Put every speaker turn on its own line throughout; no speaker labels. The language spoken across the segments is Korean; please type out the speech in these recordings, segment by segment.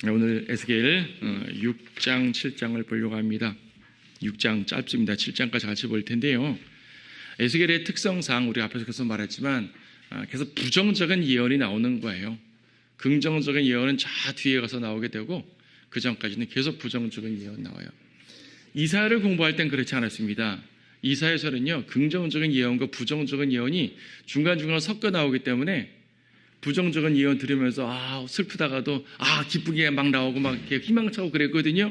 오늘 에스겔 6장, 7장을 보려고 합니다. 6장 짧습니다. 7장까지 같이 볼 텐데요. 에스겔의 특성상 우리 앞에서 계속 말했지만 계속 부정적인 예언이 나오는 거예요. 긍정적인 예언은 저 뒤에 가서 나오게 되고 그 전까지는 계속 부정적인 예언 나와요. 이사야를 공부할 땐 그렇지 않았습니다. 이사야서는요, 긍정적인 예언과 부정적인 예언이 중간중간 섞여 나오기 때문에 부정적인 예언 들으면서 슬프다가도 기쁘게 막 나오고 막 이렇게 희망차고 그랬거든요.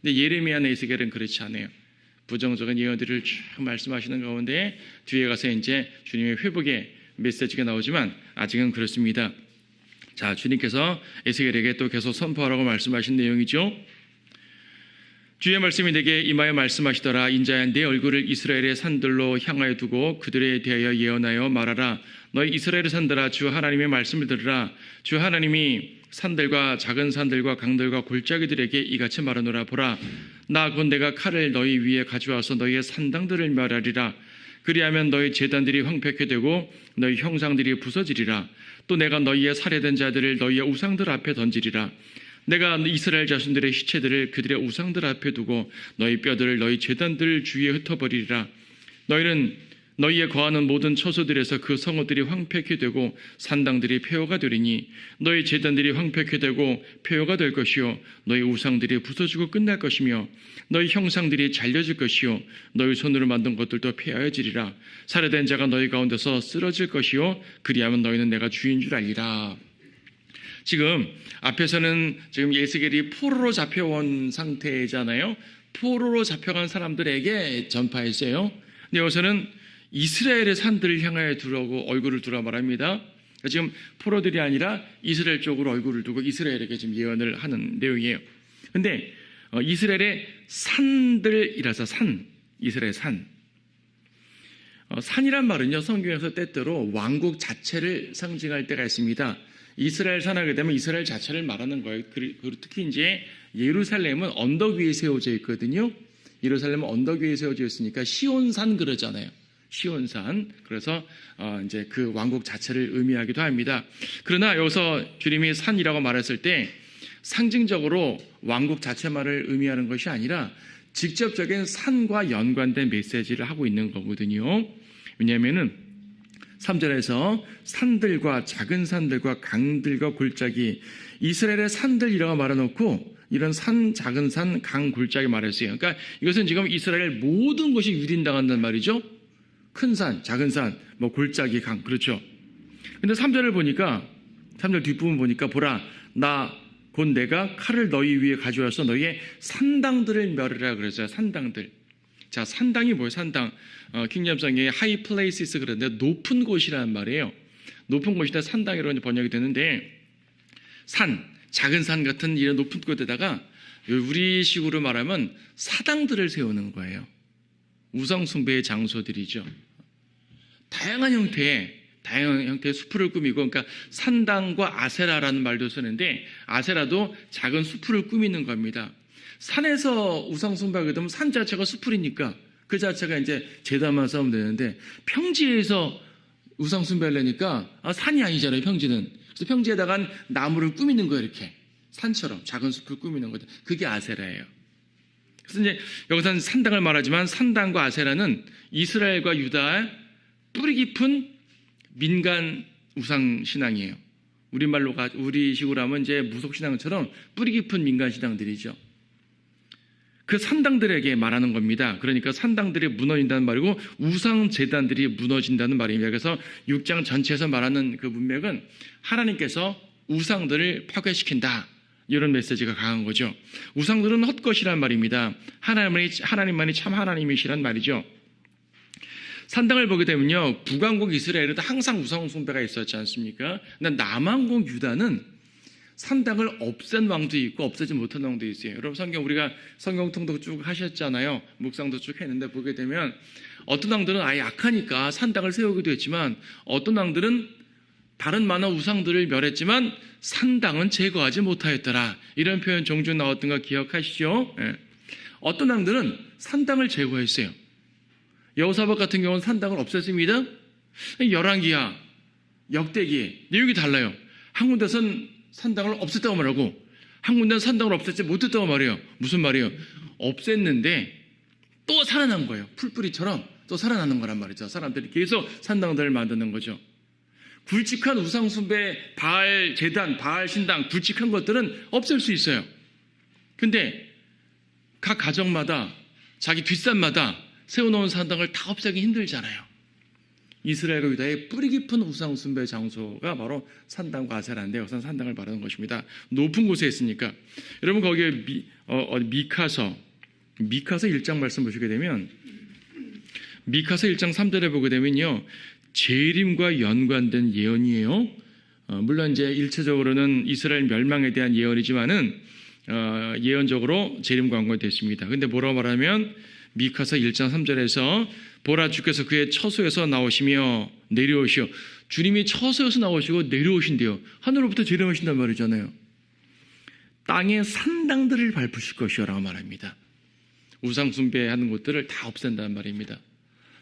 근데 예레미야나 에스겔은 그렇지 않아요. 부정적인 예언들을 쭉 말씀하시는 가운데 뒤에 가서 이제 주님의 회복의 메시지가 나오지만 아직은 그렇습니다. 자, 주님께서 에스겔에게 또 계속 선포하라고 말씀하신 내용이죠. 주의 말씀이 내게 임하여 말씀하시더라. 인자야, 내 얼굴을 이스라엘의 산들로 향하여 두고 그들에 대하여 예언하여 말하라. 너희 이스라엘의 산들아, 주 하나님의 말씀을 들으라. 주 하나님이 산들과 작은 산들과 강들과 골짜기들에게 이같이 말하노라. 보라, 나 곧 내가 칼을 너희 위에 가져와서 너희의 산당들을 멸하리라. 그리하면 너희 제단들이 황폐케 되고 너희 형상들이 부서지리라. 또 내가 너희의 살해된 자들을 너희의 우상들 앞에 던지리라. 내가 이스라엘 자손들의 시체들을 그들의 우상들 앞에 두고 너희 뼈들을 너희 제단들 주위에 흩어버리리라. 너희는 너희의 거하는 모든 처소들에서 그 성읍들이 황폐케 되고 산당들이 폐허가 되리니 너희 제단들이 황폐케 되고 폐허가 될 것이요 너희 우상들이 부서지고 끝날 것이며 너희 형상들이 잘려질 것이요 너희 손으로 만든 것들도 폐하여지리라. 살해된 자가 너희 가운데서 쓰러질 것이요 그리하면 너희는 내가 주인 줄 알리라. 지금 앞에서는 지금 에스겔이 포로로 잡혀온 상태잖아요. 포로로 잡혀간 사람들에게 전파했어요. 근데 여기서는 이스라엘의 산들을 향하여 두라고 얼굴을 두라 말합니다. 지금 포로들이 아니라 이스라엘 쪽으로 얼굴을 두고 이스라엘에게 지금 예언을 하는 내용이에요. 근데 이스라엘의 산들이라서 이스라엘 산. 산이란 말은요, 성경에서 때때로 왕국 자체를 상징할 때가 있습니다. 이스라엘 산하게 되면 이스라엘 자체를 말하는 거예요. 그리고 특히 이제 예루살렘은 언덕 위에 세워져 있거든요. 예루살렘은 언덕 위에 세워져 있으니까 시온산 그러잖아요. 시온산. 그래서 이제 그 왕국 자체를 의미하기도 합니다. 그러나 여기서 주님이 산이라고 말했을 때 상징적으로 왕국 자체만을 의미하는 것이 아니라 직접적인 산과 연관된 메시지를 하고 있는 거거든요. 왜냐하면은 3절에서 산들과 작은 산들과 강들과 골짜기, 이스라엘의 산들이라고 말해놓고 이런 산, 작은 산, 강, 골짜기 말했어요. 그러니까 이것은 지금 이스라엘 모든 것이 유린당한단 말이죠. 큰 산, 작은 산, 골짜기, 강, 그렇죠. 근데 3절을 보니까, 3절 뒷부분 보니까 보라, 나 곧 내가 칼을 너희 위에 가져와서 너희의 산당들을 멸하라 그랬어요. 산당들. 자, 산당이 뭐예요? 산당. 킹잼성의 high places 그러는데 높은 곳이라는 말이에요. 높은 곳이다 산당이라고 번역이 되는데 산, 작은 산 같은 이런 높은 곳에다가 우리식으로 말하면 사당들을 세우는 거예요. 우상숭배의 장소들이죠. 다양한 형태의 숲을 꾸미고, 그러니까 산당과 아세라라는 말도 쓰는데 아세라도 작은 숲을 꾸미는 겁니다. 산에서 우상숭배하게 되면 산 자체가 숲풀이니까 그 자체가 이제 제단만 쌓으면 되는데 평지에서 우상숭배하려니까 산이 아니잖아요. 평지는. 그래서 평지에다가 나무를 꾸미는 거예요. 이렇게 산처럼 작은 숲을 꾸미는 거죠. 그게 아세라예요. 그래서 이제 여기서는 산당을 말하지만 산당과 아세라는 이스라엘과 유다의 뿌리 깊은 민간 우상신앙이에요. 우리식으로 하면 이제 무속신앙처럼 뿌리 깊은 민간신앙들이죠. 그 산당들에게 말하는 겁니다. 그러니까 산당들이 무너진다는 말이고 우상제단들이 무너진다는 말입니다. 그래서 6장 전체에서 말하는 그 문맥은 하나님께서 우상들을 파괴시킨다. 이런 메시지가 강한 거죠. 우상들은 헛것이란 말입니다. 하나님만이 참 하나님이시란 말이죠. 산당을 보게 되면요, 북왕국 이스라엘에도 항상 우상숭배가 있었지 않습니까? 근데 남왕국 유다는 산당을 없앤 왕도 있고 없애지 못한 왕도 있어요. 여러분 우리가 성경통독 쭉 하셨잖아요. 묵상도 쭉 했는데 보게 되면 어떤 왕들은 아예 약하니까 산당을 세우기도 했지만 어떤 왕들은 다른 많은 우상들을 멸했지만 산당은 제거하지 못하였더라. 이런 표현 종종 나왔던 거 기억하시죠? 예. 어떤 왕들은 산당을 제거했어요. 여호사밧 같은 경우는 산당을 없앴습니다. 열왕기야, 역대기 내용이 달라요. 한 군데선 산당을 없앴다고 말하고 한 군데는 산당을 없앴지 못했다고 말이에요. 무슨 말이에요? 없앴는데 또 살아난 거예요. 풀뿌리처럼 또 살아나는 거란 말이죠. 사람들이 계속 산당들을 만드는 거죠. 굵직한 우상숭배, 바알 제단, 바알 신당, 굵직한 것들은 없앨 수 있어요. 근데 각 가정마다 자기 뒷산마다 세워놓은 산당을 다 없애기 힘들잖아요. 이스라엘과 유다의 뿌리 깊은 우상숭배 장소가 바로 산당과 아세라인데 여기서 산당을 말하는 것입니다. 높은 곳에 있으니까. 여러분 거기에 미카서 1장 말씀 보시게 되면 미카서 1장 3절에 보게 되면요. 재림과 연관된 예언이에요. 물론 이제 일차적으로는 이스라엘 멸망에 대한 예언이지만은 예언적으로 재림과 연관됐습니다. 근데 뭐라고 말하면 미카서 1장 3절에서 보라 주께서 그의 처소에서 나오시며 내려오시오. 주님이 처소에서 나오시고 내려오신대요. 하늘로부터 재림하신단 말이잖아요. 땅의 산당들을 밟으실 것이요라고 말합니다. 우상 숭배하는 곳들을 다 없앤단 말입니다.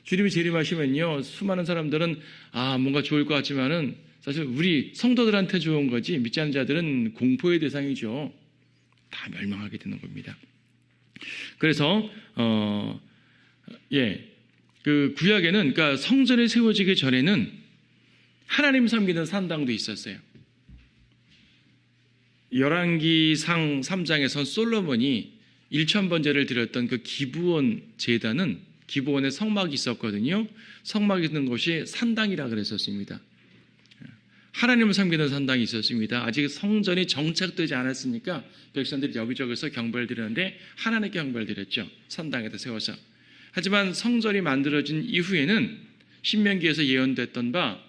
주님이 재림하시면요, 수많은 사람들은 뭔가 좋을 것 같지만은 사실 우리 성도들한테 좋은 거지 믿지 않는 자들은 공포의 대상이죠. 다 멸망하게 되는 겁니다. 그래서 그 구약에는 그러니까 성전이 세워지기 전에는 하나님 섬기는 산당도 있었어요. 열왕기상 3장에선 솔로몬이 1,000번제를 드렸던 그 기브온 제단은 기브온에 성막이 있었거든요. 성막이 있는 곳이 산당이라 그랬었습니다. 하나님을 섬기는 산당이 있었습니다. 아직 성전이 정착되지 않았으니까 백성들이 여기저기서 경배를 드렸는데 하나님께 경배를 드렸죠. 산당에다 세워서. 하지만 성전이 만들어진 이후에는 신명기에서 예언됐던 바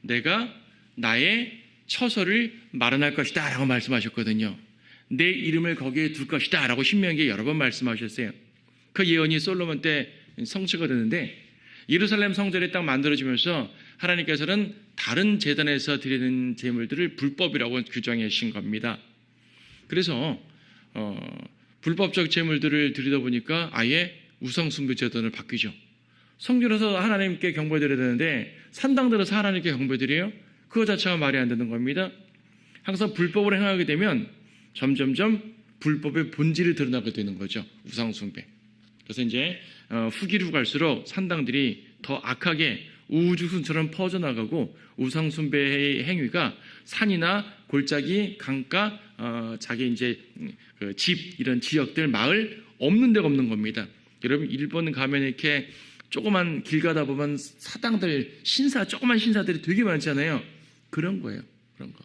내가 나의 처소를 마련할 것이다 라고 말씀하셨거든요. 내 이름을 거기에 둘 것이다 라고 신명기에 여러 번 말씀하셨어요. 그 예언이 솔로몬 때 성취가 되는데 예루살렘 성전이 딱 만들어지면서 하나님께서는 다른 제단에서 드리는 제물들을 불법이라고 규정해 주신 겁니다. 그래서 불법적 제물들을 드리다 보니까 아예 우상숭배 제단을 바뀌죠. 성전에서 하나님께 경배드려야 되는데 산당들에서 하나님께 경배드려요? 그거 자체가 말이 안 되는 겁니다. 항상 불법으로 행하게 되면 점점점 불법의 본질이 드러나게 되는 거죠. 우상숭배. 그래서 이제 후기로 갈수록 산당들이 더 악하게 우후죽순처럼 퍼져나가고 우상숭배의 행위가 산이나 골짜기, 강가, 자기 이제 그 집 이런 지역들, 마을 없는 데가 없는 겁니다. 여러분 일본 가면 이렇게 조그만 길 가다 보면 사당들 조그만 신사들이 되게 많잖아요. 그런 거예요. 그런 거.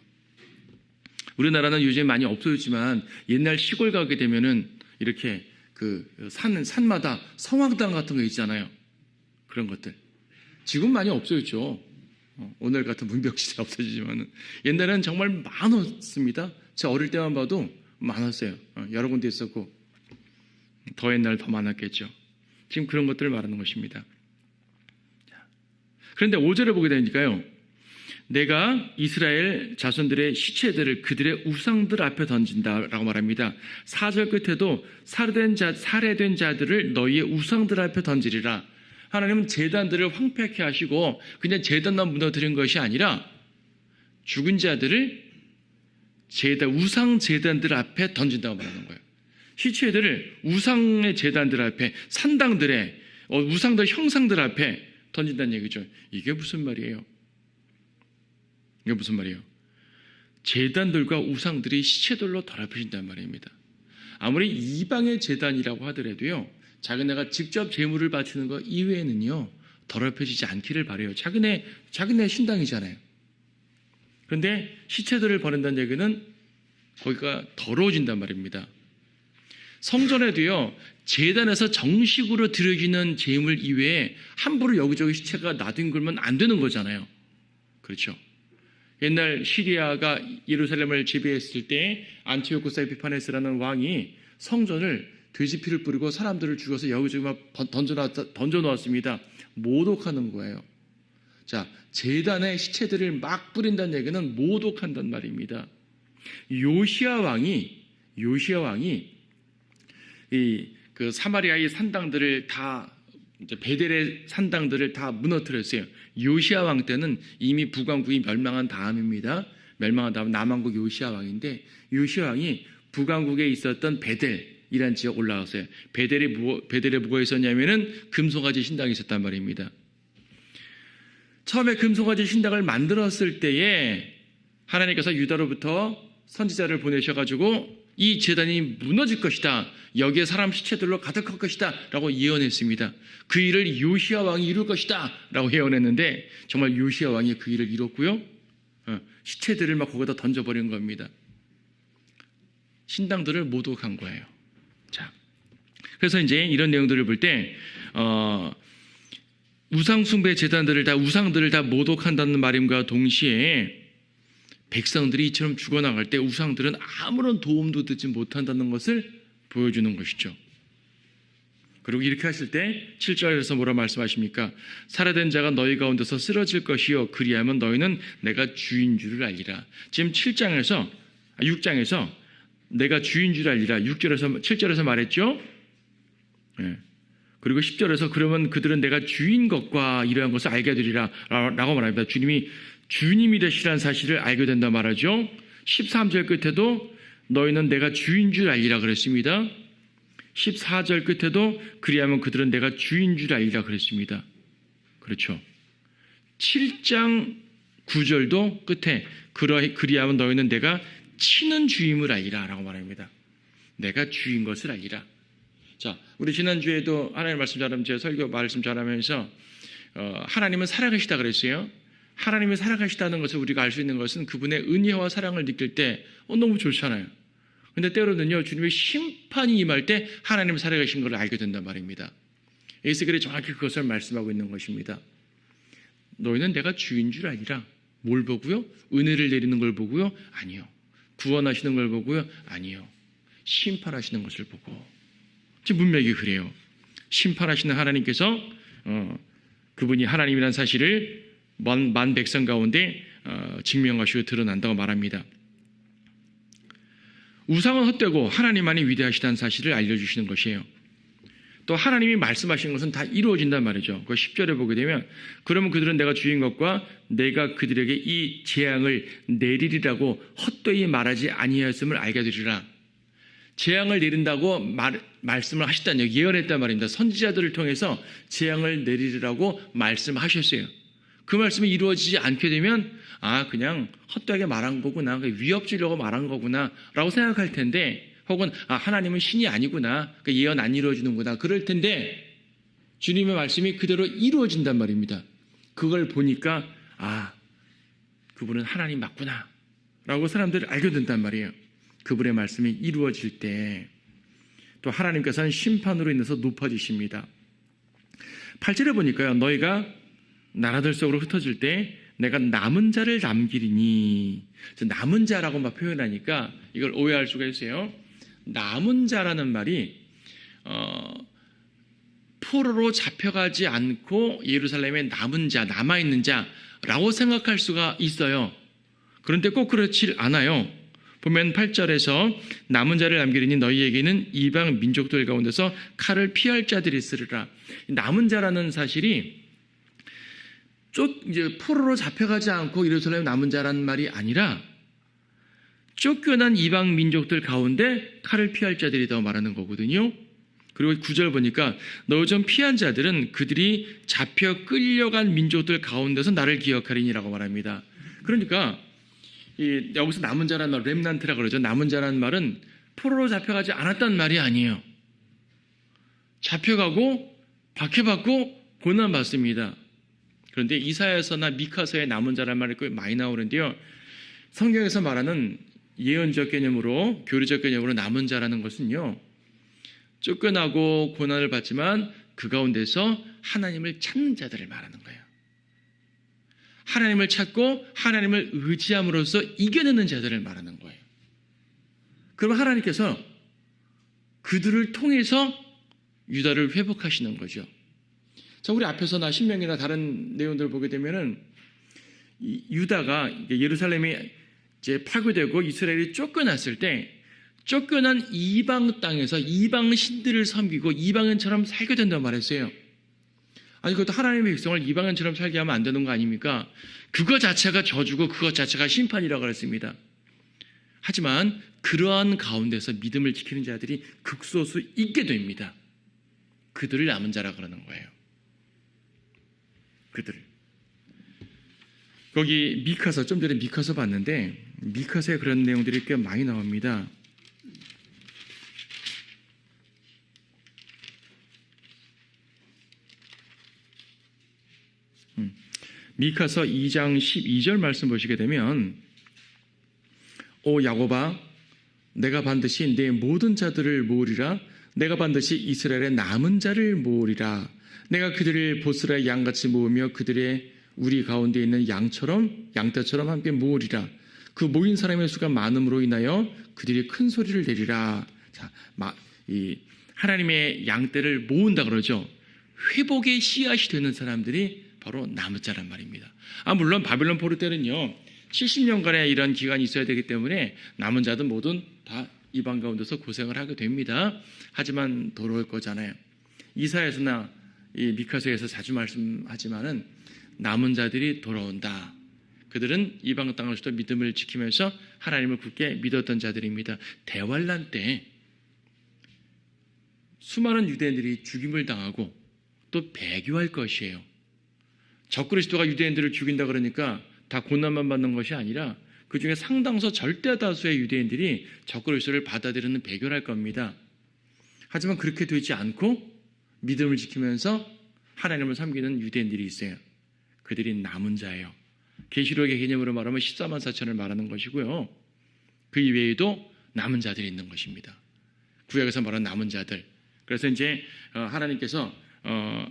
우리나라는 요즘 많이 없어졌지만 옛날 시골 가게 되면은 이렇게 그 산마다 성황당 같은 거 있잖아요. 그런 것들. 지금 많이 없어졌죠. 오늘 같은 문벽시대 없어지지만은 옛날에는 정말 많았습니다. 제가 어릴 때만 봐도 많았어요. 여러 군데 있었고 더 옛날 더 많았겠죠. 지금 그런 것들을 말하는 것입니다. 그런데 5절에 보게 되니까요. 내가 이스라엘 자손들의 시체들을 그들의 우상들 앞에 던진다라고 말합니다. 4절 끝에도 살해된 자들을 너희의 우상들 앞에 던지리라. 하나님은 제단들을 황폐케 하시고 그냥 제단만 무너뜨린 것이 아니라 죽은 자들을 우상 제단들 앞에 던진다고 말하는 거예요. 시체들을 우상의 제단들 앞에, 산당들의 우상들 형상들 앞에 던진다는 얘기죠. 이게 무슨 말이에요? 이게 무슨 말이에요? 제단들과 우상들이 시체들로 더럽혀진단 말입니다. 아무리 이방의 제단이라고 하더라도요, 자기네가 직접 제물을 바치는 것 이외에는요, 더럽혀지지 않기를 바라요. 자기네 신당이잖아요. 그런데 시체들을 버린다는 얘기는 거기가 더러워진단 말입니다. 성전에도요, 제단에서 정식으로 드려지는 제물 이외에 함부로 여기저기 시체가 놔둔 안 되는 거잖아요. 그렇죠? 옛날 시리아가 예루살렘을 지배했을 때 안티오쿠스 에피파네스라는 왕이 성전을 돼지피를 뿌리고 사람들을 죽여서 여기저기 막 던져놓았습니다. 모독하는 거예요. 자, 제단에 시체들을 막 뿌린다는 얘기는 모독한단 말입니다. 요시야 왕이 그 사마리아의 산당들을 다 이제 베델의 산당들을 다 무너뜨렸어요. 요시야 왕 때는 이미 북왕국이 멸망한 다음입니다. 멸망한 다음 남왕국 요시야 왕인데 요시야 왕이 북왕국에 있었던 베델이란 지역 올라갔어요. 베델에 뭐가 있었냐면은 금송아지 신당이 있었단 말입니다. 처음에 금송아지 신당을 만들었을 때에 하나님께서 유다로부터 선지자를 보내셔가지고 이 제단이 무너질 것이다. 여기에 사람 시체들로 가득할 것이다. 라고 예언했습니다. 그 일을 요시야 왕이 이룰 것이다. 라고 예언했는데 정말 요시야 왕이 그 일을 이뤘고요. 시체들을 막 거기다 던져버린 겁니다. 신당들을 모독한 거예요. 자, 그래서 이제 이런 내용들을 볼 때 우상숭배 제단들을 우상들을 다 모독한다는 말임과 동시에 백성들이 이처럼 죽어나갈 때 우상들은 아무런 도움도 듣지 못한다는 것을 보여주는 것이죠. 그리고 이렇게 하실 때 7절에서 뭐라 말씀하십니까? 살아된 자가 너희 가운데서 쓰러질 것이요 그리하면 너희는 내가 주인 줄을 알리라. 지금 6장에서 내가 주인 줄 알리라. 7절에서 말했죠. 예. 그리고 10절에서 그러면 그들은 내가 주인 것과 이러한 것을 알게 되리라 라고 말합니다. 주님이 주님이 되시라는 사실을 알게 된다 말하죠. 13절 끝에도 너희는 내가 주인 줄 알리라 그랬습니다. 14절 끝에도 그리하면 그들은 내가 주인 줄 알리라 그랬습니다. 그렇죠. 7장 9절도 끝에 그리하면 너희는 내가 치는 주임을 알리라 라고 말합니다. 내가 주인 것을 알리라. 자, 우리 지난주에도 하나님 말씀 잘하면 제가 설교 말씀 잘하면서 하나님은 살아계시다 그랬어요. 하나님이 살아가시다는 것을 우리가 알 수 있는 것은 그분의 은혜와 사랑을 느낄 때 너무 좋잖아요. 근데 때로는요, 주님의 심판이 임할 때 하나님이 살아계신 것을 알게 된단 말입니다. 에스겔이 정확히 그것을 말씀하고 있는 것입니다. 너희는 내가 주인 줄 알리라. 뭘 보고요? 은혜를 내리는 걸 보고요? 아니요. 구원하시는 걸 보고요? 아니요. 심판하시는 것을 보고. 지금 문맥이 그래요. 심판하시는 하나님께서 그분이 하나님이라는 사실을 만 백성 가운데 증명하시고 드러난다고 말합니다. 우상은 헛되고 하나님만이 위대하시다는 사실을 알려주시는 것이에요. 또 하나님이 말씀하시는 것은 다 이루어진단 말이죠. 그 10절에 보게 되면 그러면 그들은 내가 주인 것과 내가 그들에게 이 재앙을 내리리라고 헛되이 말하지 아니하였음을 알게 되리라. 재앙을 내린다고 말씀을 하셨다는 예언했단 말입니다. 선지자들을 통해서 재앙을 내리리라고 말씀하셨어요. 그 말씀이 이루어지지 않게 되면 그냥 헛되게 말한 거구나, 위협 주려고 말한 거구나 라고 생각할 텐데, 혹은 하나님은 신이 아니구나, 예언 안 이루어지는구나 그럴 텐데 주님의 말씀이 그대로 이루어진단 말입니다. 그걸 보니까 그분은 하나님 맞구나 라고 사람들이 알게 된단 말이에요. 그분의 말씀이 이루어질 때 또 하나님께서는 심판으로 인해서 높아지십니다. 8절에 보니까요, 너희가 나라들 속으로 흩어질 때 내가 남은 자를 남기리니, 남은 자라고 막 표현하니까 이걸 오해할 수가 있어요. 남은 자라는 말이 포로로 잡혀가지 않고 예루살렘에 남은 자, 남아있는 자라고 생각할 수가 있어요. 그런데 꼭 그렇지 않아요. 보면 8절에서 남은 자를 남기리니 너희에게는 이방 민족들 가운데서 칼을 피할 자들이 있으리라. 남은 자라는 사실이 이제 포로로 잡혀가지 않고 예루살렘에 남은 자라는 말이 아니라 쫓겨난 이방 민족들 가운데 칼을 피할 자들이라고 말하는 거거든요. 그리고 9절 보니까 너희 좀 피한 자들은 그들이 잡혀 끌려간 민족들 가운데서 나를 기억하리니라고 말합니다. 그러니까 여기서 남은 자라는 말, 렘난트라고 그러죠. 남은 자라는 말은 포로로 잡혀가지 않았다는 말이 아니에요. 잡혀가고 박해받고 고난받습니다. 그런데 이사야서나 미카서의 남은 자라는 말이 꽤 많이 나오는데요. 성경에서 말하는 예언적 개념으로, 교리적 개념으로 남은 자라는 것은요, 쫓겨나고 고난을 받지만 그 가운데서 하나님을 찾는 자들을 말하는 거예요. 하나님을 찾고 하나님을 의지함으로써 이겨내는 자들을 말하는 거예요. 그럼 하나님께서 그들을 통해서 유다를 회복하시는 거죠. 자, 우리 앞에서나 신명이나 다른 내용들을 보게 되면은 유다가 예루살렘이 이제 파괴되고 이스라엘이 쫓겨났을 때 쫓겨난 이방 땅에서 이방 신들을 섬기고 이방인처럼 살게 된다고 말했어요. 아니, 그것도 하나님의 백성을 이방인처럼 살게 하면 안 되는 거 아닙니까? 그거 자체가 저주고 그것 자체가 심판이라고 그랬습니다. 하지만 그러한 가운데서 믿음을 지키는 자들이 극소수 있게 됩니다. 그들을 남은 자라 그러는 거예요. 그들을. 거기 미카서, 좀 전에 미카서 봤는데 미카서에 그런 내용들이 꽤 많이 나옵니다. 미카서 2장 12절 말씀 보시게 되면 오 야곱아 내가 반드시 내 모든 자들을 모으리라 내가 반드시 이스라엘의 남은 자를 모으리라 내가 그들을 보스라의 양같이 모으며 그들의 우리 가운데 있는 양떼처럼 함께 모으리라 그 모인 사람의 수가 많음으로 인하여 그들이 큰 소리를 내리라. 자, 이 하나님의 양떼를 모은다 그러죠. 회복의 씨앗이 되는 사람들이 바로 남은 자란 말입니다. 물론 바벨론 포로 때는요 70년간의 이런 기간이 있어야 되기 때문에 남은 자들 모두 다 이방 가운데서 고생을 하게 됩니다. 하지만 돌아올 거잖아요. 이사야서나 이 미카서에서 자주 말씀하지만은 남은 자들이 돌아온다. 그들은 이방 땅에서도 믿음을 지키면서 하나님을 굳게 믿었던 자들입니다. 대환란 때 수많은 유대인들이 죽임을 당하고 또 배교할 것이에요. 적그리스도가 유대인들을 죽인다 그러니까 다 고난만 받는 것이 아니라 그중에 상당수 절대 다수의 유대인들이 적그리스도를 받아들이는 배교를 할 겁니다. 하지만 그렇게 되지 않고 믿음을 지키면서 하나님을 섬기는 유대인들이 있어요. 그들이 남은 자예요. 계시록의 개념으로 말하면 14만 4천을 말하는 것이고요. 그 이외에도 남은 자들이 있는 것입니다. 구약에서 말하는 남은 자들. 그래서 이제 하나님께서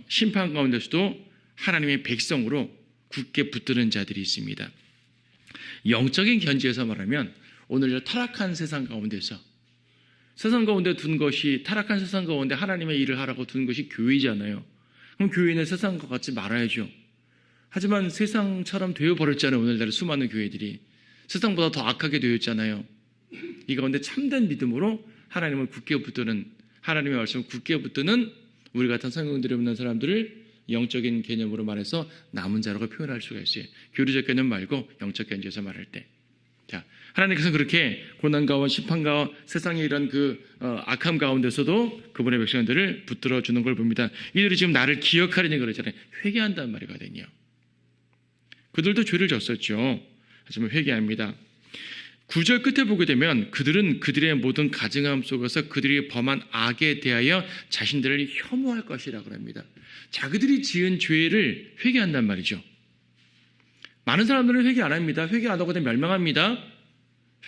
심판 가운데서도 하나님의 백성으로 굳게 붙드는 자들이 있습니다. 영적인 견지에서 말하면 오늘 타락한 세상 가운데서 세상 가운데 둔 것이 타락한 세상 가운데 하나님의 일을 하라고 둔 것이 교회잖아요. 그럼 교회는 세상과 같이 말아야죠. 하지만 세상처럼 되어버렸잖아요. 오늘날 수많은 교회들이 세상보다 더 악하게 되었잖아요. 이 가운데 참된 믿음으로 하나님을 굳게 붙드는 하나님의 말씀을 굳게 붙드는 우리 같은 성경들이 없는 사람들을 영적인 개념으로 말해서 남은 자라고 표현할 수가 있어요. 교리적 개념 말고 영적 견지에서 말할 때. 자, 하나님께서 그렇게 고난가와 심판가와 세상의 이런 악함 가운데서도 그분의 백성들을 붙들어 주는 걸 봅니다. 이들이 지금 나를 기억하려니 그러잖아요. 회개한다는 말이거든요. 그들도 죄를 졌었죠. 하지만 회개합니다. 9절 끝에 보게 되면 그들은 그들의 모든 가증함 속에서 그들이 범한 악에 대하여 자신들을 혐오할 것이라고 합니다. 자기들이 지은 죄를 회개한단 말이죠. 많은 사람들은 회개 안 합니다. 회개 안 하고 그냥 멸망합니다.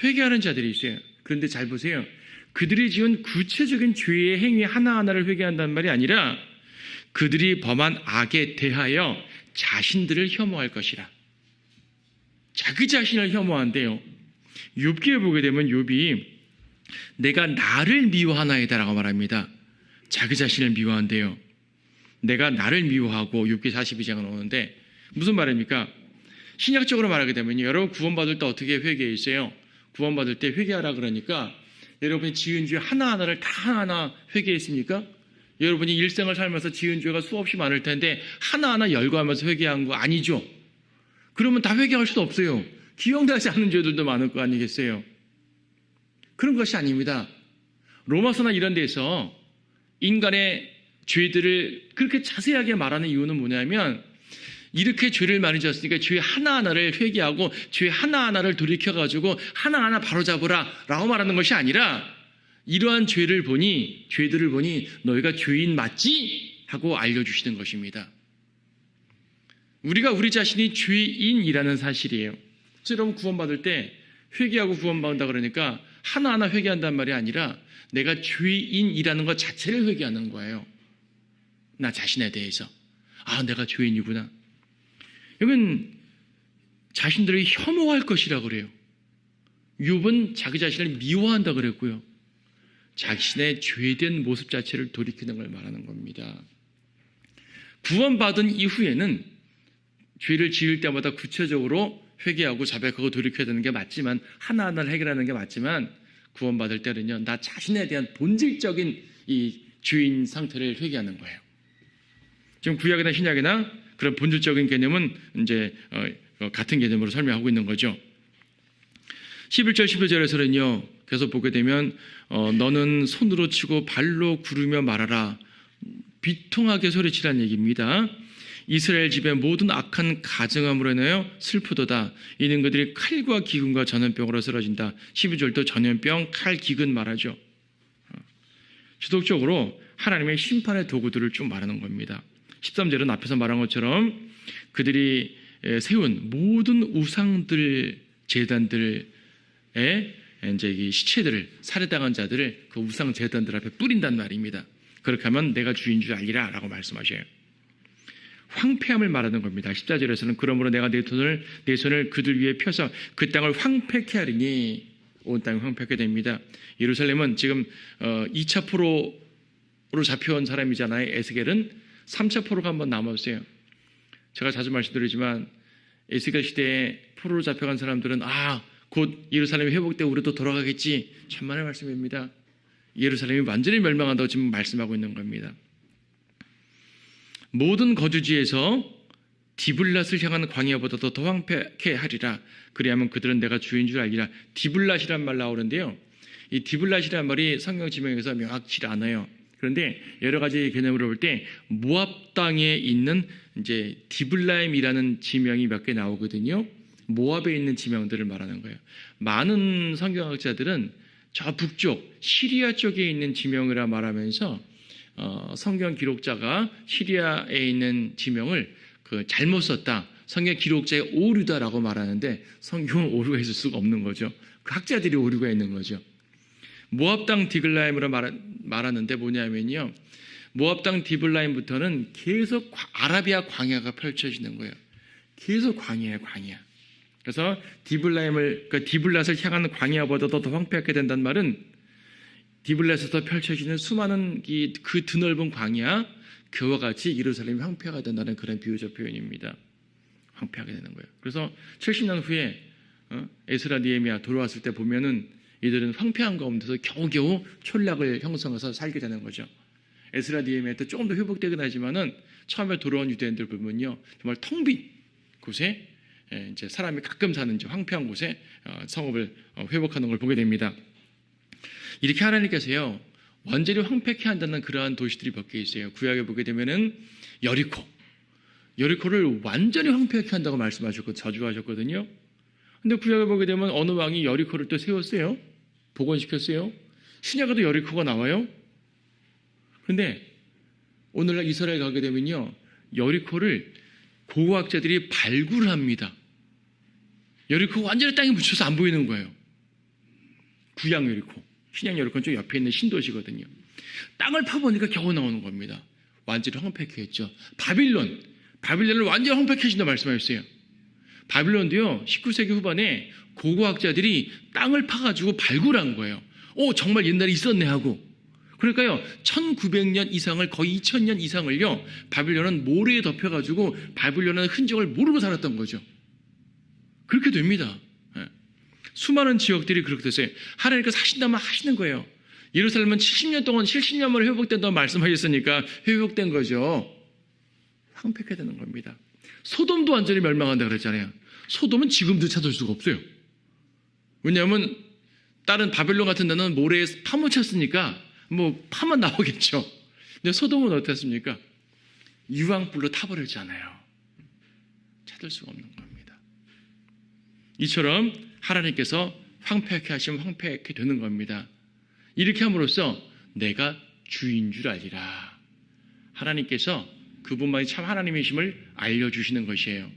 회개하는 자들이 있어요. 그런데 잘 보세요. 그들이 지은 구체적인 죄의 행위 하나하나를 회개한다는 말이 아니라 그들이 범한 악에 대하여 자신들을 혐오할 것이라. 자기 자신을 혐오한대요. 욥기에 보게 되면 욥이 내가 나를 미워하나이다라고 말합니다. 자기 자신을 미워한대요. 내가 나를 미워하고 욥기 42장을 오는데 무슨 말입니까? 신약적으로 말하게 되면 여러분 구원받을 때 어떻게 회개했어요? 구원받을 때 회개하라 그러니까 여러분이 지은 죄 하나하나를 다 하나하나 회개했습니까? 여러분이 일생을 살면서 지은 죄가 수없이 많을 텐데 하나하나 열거하면서 회개한 거 아니죠? 그러면 다 회개할 수도 없어요. 기억나지 않는 죄들도 많을 거 아니겠어요? 그런 것이 아닙니다. 로마서나 이런 데서 인간의 죄들을 그렇게 자세하게 말하는 이유는 뭐냐면 이렇게 죄를 많이 지었으니까 죄 하나하나를 회개하고 죄 하나하나를 돌이켜가지고 하나하나 바로잡으라 라고 말하는 것이 아니라 이러한 죄들을 보니 너희가 죄인 맞지? 하고 알려주시는 것입니다. 우리가 우리 자신이 죄인이라는 사실이에요. 여러분 구원받을 때 회개하고 구원받는다 그러니까 하나하나 회개한다는 말이 아니라 내가 죄인이라는 것 자체를 회개하는 거예요. 나 자신에 대해서. 내가 죄인이구나. 여긴 자신들을 혐오할 것이라고 그래요. 욥은 자기 자신을 미워한다 그랬고요. 자신의 죄된 모습 자체를 돌이키는 걸 말하는 겁니다. 구원받은 이후에는 죄를 지을 때마다 구체적으로 회개하고 자백하고 돌이켜야 되는 게 맞지만 하나하나를 해결하는 게 맞지만 구원받을 때는요. 나 자신에 대한 본질적인 이 죄인 상태를 회개하는 거예요. 지금 구약이나 신약이나 그런 본질적인 개념은 이제 같은 개념으로 설명하고 있는 거죠. 11절 12절에서는요. 계속 보게 되면 너는 손으로 치고 발로 구르며 말하라. 비통하게 소리치라는 얘기입니다. 이스라엘 집의 모든 악한 가증함으로 인하여 슬프도다. 이는 그들이 칼과 기근과 전염병으로 쓰러진다. 12절도 전염병, 칼, 기근 말하죠. 지속적으로 하나님의 심판의 도구들을 쭉 말하는 겁니다. 13절은 앞에서 말한 것처럼 그들이 세운 모든 우상들, 제단들의 이제 이 시체들을, 살해당한 자들을 그 우상 제단들 앞에 뿌린단 말입니다. 그렇게 하면 내가 주인 줄 알리라 라고 말씀하셔요. 황폐함을 말하는 겁니다. 14절에서는 그러므로 내가 내 손을 그들 위에 펴서 그 땅을 황폐케 하리니, 온 땅이 황폐케 됩니다. 예루살렘은 지금 2차 포로로 잡혀온 사람이잖아요. 에스겔은 3차 포로가 한번 남았어요. 제가 자주 말씀드리지만 에스겔 시대에 포로로 잡혀간 사람들은 곧 예루살렘이 회복되고 우리도 돌아가겠지, 천만의 말씀입니다. 예루살렘이 완전히 멸망한다고 지금 말씀하고 있는 겁니다. 모든 거주지에서 디블랏을 향하는 광야보다도 더 황폐케 하리라. 그리하면 그들은 내가 주인 줄 알리라. 디블랏이란 말 나오는데요. 이 디블랏이란 말이 성경 지명에서 명확치 않아요. 그런데 여러 가지 개념으로 볼 때 모압 땅에 있는 이제 디블라임이라는 지명이 몇 개 나오거든요. 모압에 있는 지명들을 말하는 거예요. 많은 성경학자들은 저 북쪽 시리아 쪽에 있는 지명이라 말하면서 성경 기록자가 시리아에 있는 지명을 잘못 썼다, 성경 기록자의 오류다라고 말하는데 성경은 오류가 있을 수가 없는 거죠. 그 학자들이 오류가 있는 거죠. 모압 땅 디블라임으로 말하는데 뭐냐면요, 모압 땅 디블라임부터는 계속 아라비아 광야가 펼쳐지는 거예요. 계속 광야예요, 광야. 그래서 디블랏을 향하는 광야보다도 더 황폐하게 된다는 말은 디블랏에서 펼쳐지는 수많은 그 드넓은 광야, 그와 같이 예루살렘이 황폐가 된다는 그런 비유적 표현입니다. 황폐하게 되는 거예요. 그래서 70년 후에 에스라 느헤미야 돌아왔을 때 보면은 이들은 황폐한 가운데서 겨우겨우 촌락을 형성해서 살게 되는 거죠. 에스라 느헤미야 때 조금 더 회복되긴 하지만은 처음에 돌아온 유대인들 보면요, 정말 텅 빈 곳에 이제 사람이 가끔 사는 황폐한 곳에 성읍을 회복하는 걸 보게 됩니다. 이렇게 하나님께서요, 완전히 황폐케 한다는 그러한 도시들이 몇 개 있어요. 구약에 보게 되면은 여리코를 완전히 황폐케 한다고 말씀하셨고 저주하셨거든요. 근데 구약에 보게 되면 어느 왕이 여리코를 또 세웠어요. 복원시켰어요. 신약에도 여리코가 나와요. 그런데 오늘날 이스라엘 가게 되면요, 여리코를 고고학자들이 발굴합니다. 여리코가 완전히 땅에 묻혀서 안 보이는 거예요. 구약 여리코, 신약 여리코는 좀 옆에 있는 신도시거든요. 땅을 파보니까 겨우 나오는 겁니다. 완전히 황폐케 했죠. 바빌론을 완전히 황폐케 하신다고 말씀하셨어요. 바빌론도요, 19세기 후반에 고고학자들이 땅을 파가지고 발굴한 거예요. 정말 옛날에 있었네 하고. 그러니까요, 1900년 이상을, 거의 2000년 이상을요, 바빌론은 모래에 덮여가지고 바빌론은 흔적을 모르고 살았던 거죠. 그렇게 됩니다. 수많은 지역들이 그렇게 됐어요. 하나님께서 하신다면 하시는 거예요. 예루살렘은 70년 동안 70년만에 회복된다고 말씀하셨으니까 회복된 거죠. 황폐케 되는 겁니다. 소돔도 완전히 멸망한다 그랬잖아요. 소돔은 지금도 찾을 수가 없어요. 왜냐하면 다른 바벨론 같은 데는 모래에 파묻혔으니까 파만 나오겠죠. 근데 소돔은 어땠습니까? 유황불로 타버렸잖아요. 찾을 수가 없는 겁니다. 이처럼 하나님께서 황폐케 하시면 황폐케 되는 겁니다. 이렇게 함으로써 내가 주인 줄 알리라. 하나님께서 그분만이 참 하나님이심을 알려주시는 것이에요.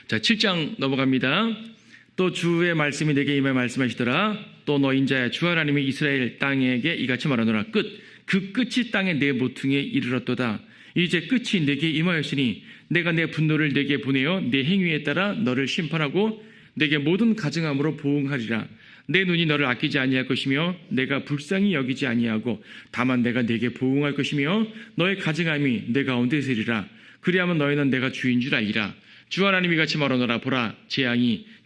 자, 7장 넘어갑니다. 또 주의 말씀이 내게 임하여 말씀하시더라. 또 너 인자야, 주 하나님이 이스라엘 땅에게 이같이 말하노라. 그 끝이 땅의 내 모퉁이에 이르렀도다. 이제 끝이 내게 임하였으니 내가 내 분노를 내게 보내어 내 행위에 따라 너를 심판하고 내게 모든 가증함으로 보응하리라. 내 눈이 너를 아끼지 아니할 것이며 내가 불쌍히 여기지 아니하고 다만 내가 내게 보응할 것이며 너의 가증함이 내 가운데 있으리라. 그리하면 너희는 내가 주인 줄 알리라. 주 하나님이 같이 말하노라. 보라,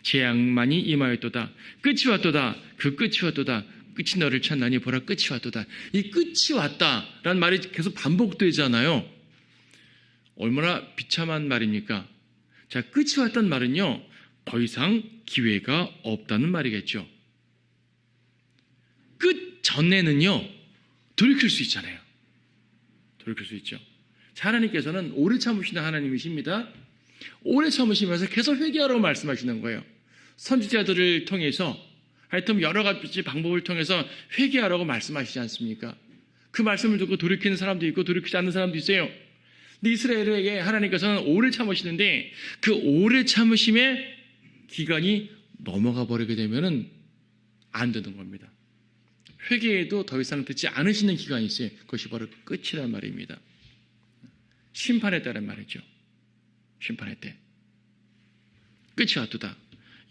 재앙만이 임하였도다. 끝이 왔도다. 그 끝이 왔도다. 끝이 너를 찾나니 보라, 끝이 왔도다. 이 끝이 왔다라는 말이 계속 반복되잖아요. 얼마나 비참한 말입니까? 자, 끝이 왔다는 말은요, 더 이상 기회가 없다는 말이겠죠. 끝 전에는요, 돌이킬 수 있잖아요. 돌이킬 수 있죠. 하나님께서는 오래 참으시는 하나님이십니다. 오래 참으시면서 계속 회개하라고 말씀하시는 거예요. 선지자들을 통해서 하여튼 여러 가지 방법을 통해서 회개하라고 말씀하시지 않습니까? 그 말씀을 듣고 돌이키는 사람도 있고 돌이키지 않는 사람도 있어요. 근데 이스라엘에게 하나님께서는 오래 참으시는데 그 오래 참으심의 기간이 넘어가 버리게 되면은 안 되는 겁니다. 회개에도 더 이상 듣지 않으시는 기간이 있어요. 그것이 바로 끝이란 말입니다. 심판에 따른 말이죠. 심판의 때. 끝이 왔도다.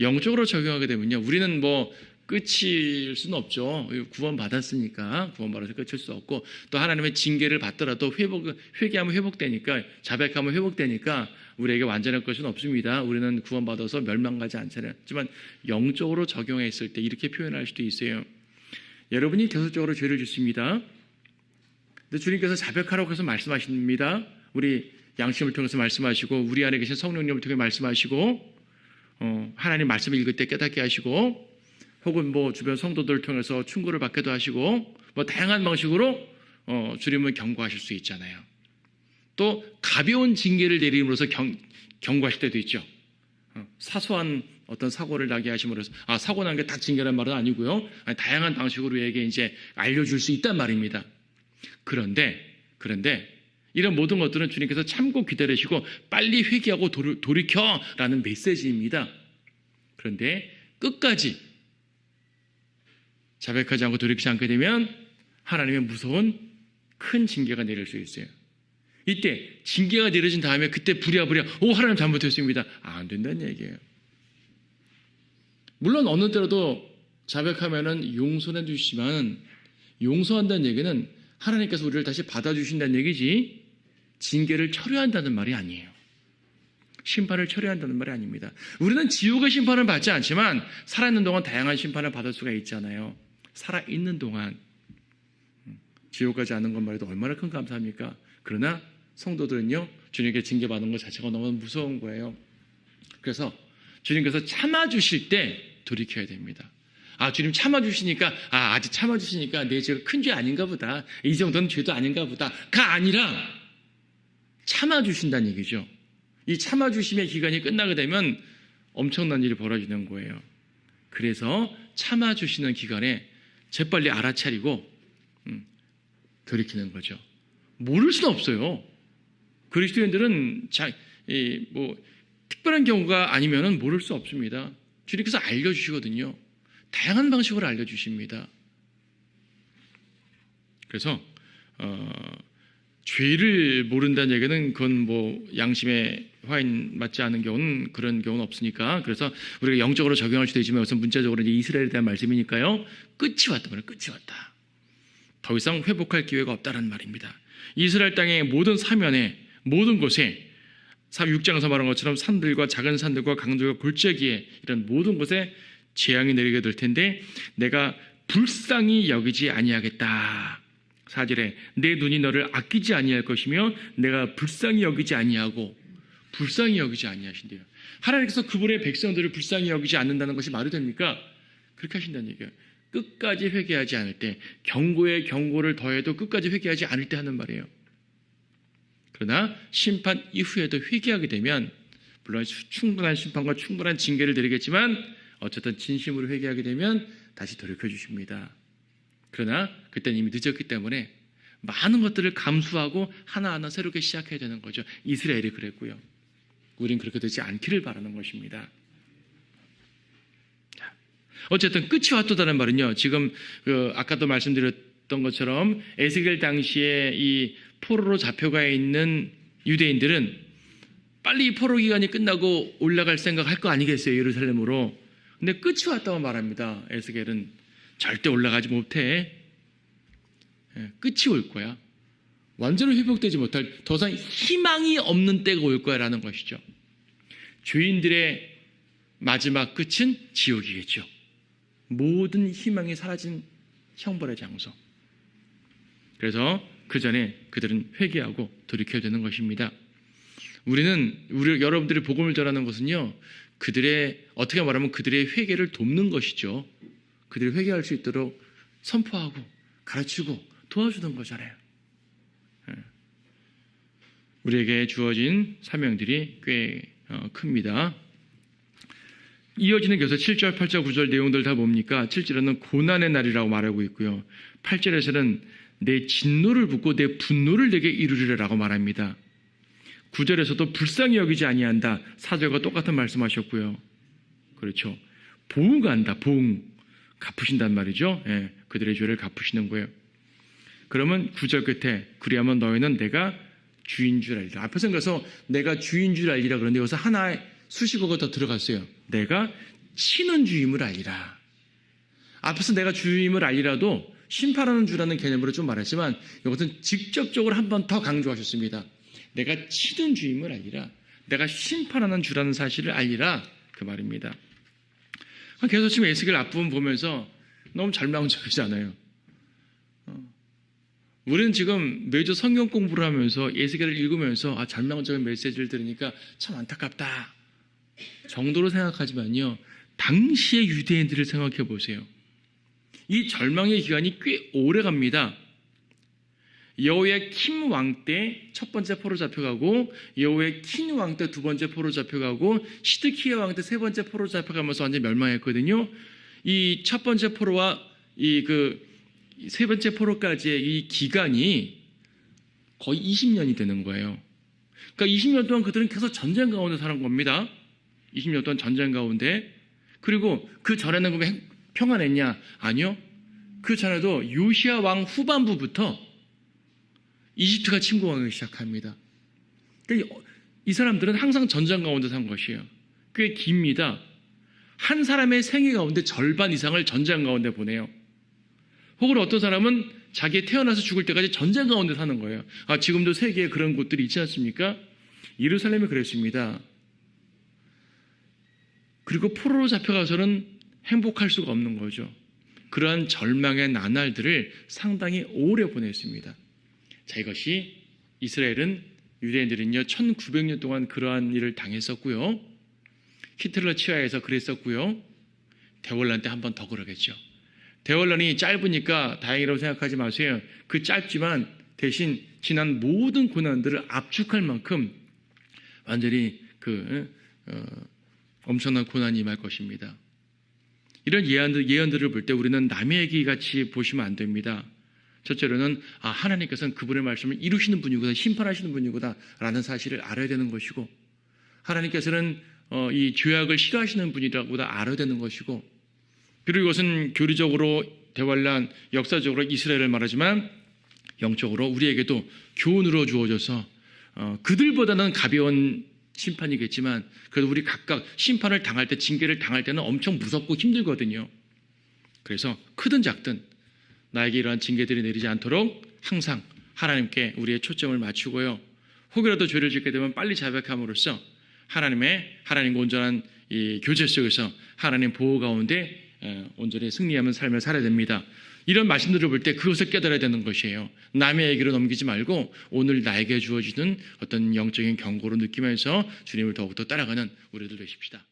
영적으로 적용하게 되면요. 우리는 뭐 끝일 수는 없죠. 구원받았으니까 구원받아서 끝일 수 없고 또 하나님의 징계를 받더라도 회개하면 회복되니까 자백하면 회복되니까 우리에게 완전할 것은 없습니다. 우리는 구원받아서 멸망하지 않잖아요. 하지만 영적으로 적용했을 때 이렇게 표현할 수도 있어요. 여러분이 계속적으로 죄를 짓습니다. 근데 주님께서 자백하라고 해서 말씀하십니다. 우리 양심을 통해서 말씀하시고 우리 안에 계신 성령님을 통해 말씀하시고 하나님 말씀을 읽을 때 깨닫게 하시고 혹은 뭐 주변 성도들을 통해서 충고를 받기도 하시고 뭐 다양한 방식으로 주님을 경고하실 수 있잖아요. 또 가벼운 징계를 내림으로써 경고하실 때도 있죠. 사소한 어떤 사고를 나게 하심으로써 사고 난 게 딱 징계란 말은 아니고요. 다양한 방식으로 우리에게 이제 알려줄 수 있단 말입니다. 그런데 이런 모든 것들은 주님께서 참고 기다리시고 빨리 회개하고 돌이켜라는 메시지입니다. 그런데 끝까지 자백하지 않고 돌이키지 않게 되면 하나님의 무서운 큰 징계가 내릴 수 있어요. 이때 징계가 내려진 다음에 그때 부랴부랴 하나님 잘못했습니다. 안 된다는 얘기예요. 물론 어느 때라도 자백하면은 용서해 주시지만 용서한다는 얘기는 하나님께서 우리를 다시 받아주신다는 얘기지 징계를 처리한다는 말이 아니에요. 심판을 처리한다는 말이 아닙니다. 우리는 지옥의 심판을 받지 않지만 살아있는 동안 다양한 심판을 받을 수가 있잖아요. 살아있는 동안 지옥 가지 않는 것만 해도 얼마나 큰 감사합니까? 그러나 성도들은요 주님께 징계받는 것 자체가 너무 무서운 거예요. 그래서 주님께서 참아주실 때 돌이켜야 됩니다. 주님 참아주시니까 아직 참아주시니까 내 죄가 큰 죄 아닌가 보다. 이 정도는 죄도 아닌가 보다가 아니라 참아주신다는 얘기죠. 이 참아주심의 기간이 끝나게 되면 엄청난 일이 벌어지는 거예요. 그래서 참아주시는 기간에 재빨리 알아차리고 돌이키는 거죠. 모를 수는 없어요. 그리스도인들은 특별한 경우가 아니면은 모를 수 없습니다. 주님께서 알려주시거든요. 다양한 방식으로 알려주십니다. 그래서 죄를 모른다는 얘기는 그건 뭐 양심에 화인 맞지 않은 경우는 그런 경우는 없으니까 그래서 우리가 영적으로 적용할 수도 있지만 우선 문자적으로 이제 이스라엘에 대한 말씀이니까요. 끝이 왔다 말이에요. 끝이 왔다. 더 이상 회복할 기회가 없다는 말입니다. 이스라엘 땅의 모든 사면에 모든 곳에 6장에서 말한 것처럼 산들과 작은 산들과 강들과 골짜기에 이런 모든 곳에 재앙이 내리게 될 텐데 내가 불쌍히 여기지 아니하겠다. 4절에 내 눈이 너를 아끼지 아니할 것이며 내가 불쌍히 여기지 아니하고 불쌍히 여기지 아니하신대요. 하나님께서 그분의 백성들을 불쌍히 여기지 않는다는 것이 말이 됩니까? 그렇게 하신다는 얘기예요. 끝까지 회개하지 않을 때 경고에 경고를 더해도 끝까지 회개하지 않을 때 하는 말이에요. 그러나 심판 이후에도 회개하게 되면 물론 충분한 심판과 충분한 징계를 드리겠지만 어쨌든 진심으로 회개하게 되면 다시 돌이켜 주십니다. 그러나 그때는 이미 늦었기 때문에 많은 것들을 감수하고 하나하나 새롭게 시작해야 되는 거죠. 이스라엘이 그랬고요. 우린 그렇게 되지 않기를 바라는 것입니다. 어쨌든 끝이 왔다는 말은요. 지금 아까도 말씀드렸던 것처럼 에스겔 당시에 이 포로로 잡혀가 있는 유대인들은 빨리 이 포로 기간이 끝나고 올라갈 생각할 거 아니겠어요. 예루살렘으로. 근데 끝이 왔다고 말합니다. 에스겔은 절대 올라가지 못해. 끝이 올 거야. 완전히 회복되지 못할 더 이상 희망이 없는 때가 올 거야 라는 것이죠. 죄인들의 마지막 끝은 지옥이겠죠. 모든 희망이 사라진 형벌의 장소. 그래서 그 전에 그들은 회개하고 돌이켜야 되는 것입니다. 우리 여러분들이 복음을 전하는 것은요, 어떻게 말하면 그들의 회개를 돕는 것이죠. 그들이 회개할 수 있도록 선포하고 가르치고 도와주는 거잖아요. 우리에게 주어진 사명들이 꽤 큽니다. 이어지는 교사 7절, 8절, 9절 내용들 다 뭡니까? 7절에는 고난의 날이라고 말하고 있고요. 8절에서는 내 진노를 붓고 내 분노를 내게 이루리라고 말합니다. 9절에서도 불쌍히 여기지 아니한다. 4절과 똑같은 말씀하셨고요. 그렇죠. 보응한다. 보응. 갚으신단 말이죠. 예, 그들의 죄를 갚으시는 거예요. 그러면 9절 끝에 그리하면 너희는 내가 주인 줄 알리라. 앞에서 가서 내가 주인 줄 알리라 그러는데 여기서 하나의 수식어가 더 들어갔어요. 내가 치는 주임을 알리라. 앞에서 내가 주임을 알리라도 심판하는 주라는 개념으로 좀 말했지만 이것은 직접적으로 한 번 더 강조하셨습니다. 내가 치는 주임을 알리라. 내가 심판하는 주라는 사실을 알리라. 그 말입니다. 계속 지금 에스겔 앞부분 보면서 너무 절망적이지 않아요? 우리는 지금 매주 성경 공부를 하면서 에스겔을 읽으면서 절망적인 메시지를 들으니까 참 안타깝다 정도로 생각하지만요. 당시의 유대인들을 생각해 보세요. 이 절망의 기간이 꽤 오래 갑니다. 여호의 킴 왕 때 첫 번째 포로 잡혀가고 여호의 킨 왕 때 두 번째 포로 잡혀가고 시드키야 왕 때 세 번째 포로 잡혀가면서 완전히 멸망했거든요. 이 첫 번째 포로와 세 번째 포로까지의 이 기간이 거의 20년이 되는 거예요. 그러니까 20년 동안 그들은 계속 전쟁 가운데 사는 겁니다. 20년 동안 전쟁 가운데. 그리고 그 전에는 그러면 평안했냐? 아니요. 그 전에도 요시야 왕 후반부부터 이집트가 침공하기 시작합니다. 그러니까 이 사람들은 항상 전쟁 가운데 산 것이에요. 꽤 깁니다. 한 사람의 생애 가운데 절반 이상을 전쟁 가운데 보내요. 혹은 어떤 사람은 자기 태어나서 죽을 때까지 전쟁 가운데 사는 거예요. 지금도 세계에 그런 곳들이 있지 않습니까? 예루살렘이 그랬습니다. 그리고 포로로 잡혀가서는 행복할 수가 없는 거죠. 그러한 절망의 나날들을 상당히 오래 보냈습니다. 자, 이것이 이스라엘은 유대인들은요 1900년 동안 그러한 일을 당했었고요. 히틀러 치하에서 그랬었고요. 대환란 때 한 번 더 그러겠죠. 대환란이 짧으니까 다행이라고 생각하지 마세요. 그 짧지만 대신 지난 모든 고난들을 압축할 만큼 완전히 엄청난 고난이 임할 것입니다. 이런 예언들을 볼 때 우리는 남의 얘기 같이 보시면 안 됩니다. 첫째로는 하나님께서는 그분의 말씀을 이루시는 분이구나, 심판하시는 분이구나 라는 사실을 알아야 되는 것이고, 하나님께서는 이 죄악을 싫어하시는 분이라고 알아야 되는 것이고, 그리고 이것은 교리적으로 대환란, 역사적으로 이스라엘을 말하지만 영적으로 우리에게도 교훈으로 주어져서 그들보다는 가벼운 심판이겠지만 그래도 우리 각각 심판을 당할 때, 징계를 당할 때는 엄청 무섭고 힘들거든요. 그래서 크든 작든 나에게 이러한 징계들이 내리지 않도록 항상 하나님께 우리의 초점을 맞추고요. 혹여라도 죄를 짓게 되면 빨리 자백함으로써 하나님과 온전한 이 교제 속에서 하나님 보호 가운데 온전히 승리하는 삶을 살아야 됩니다. 이런 말씀들을 볼 때 그것을 깨달아야 되는 것이에요. 남의 얘기로 넘기지 말고 오늘 나에게 주어지는 어떤 영적인 경고로 느끼면서 주님을 더욱더 따라가는 우리들 되십시다.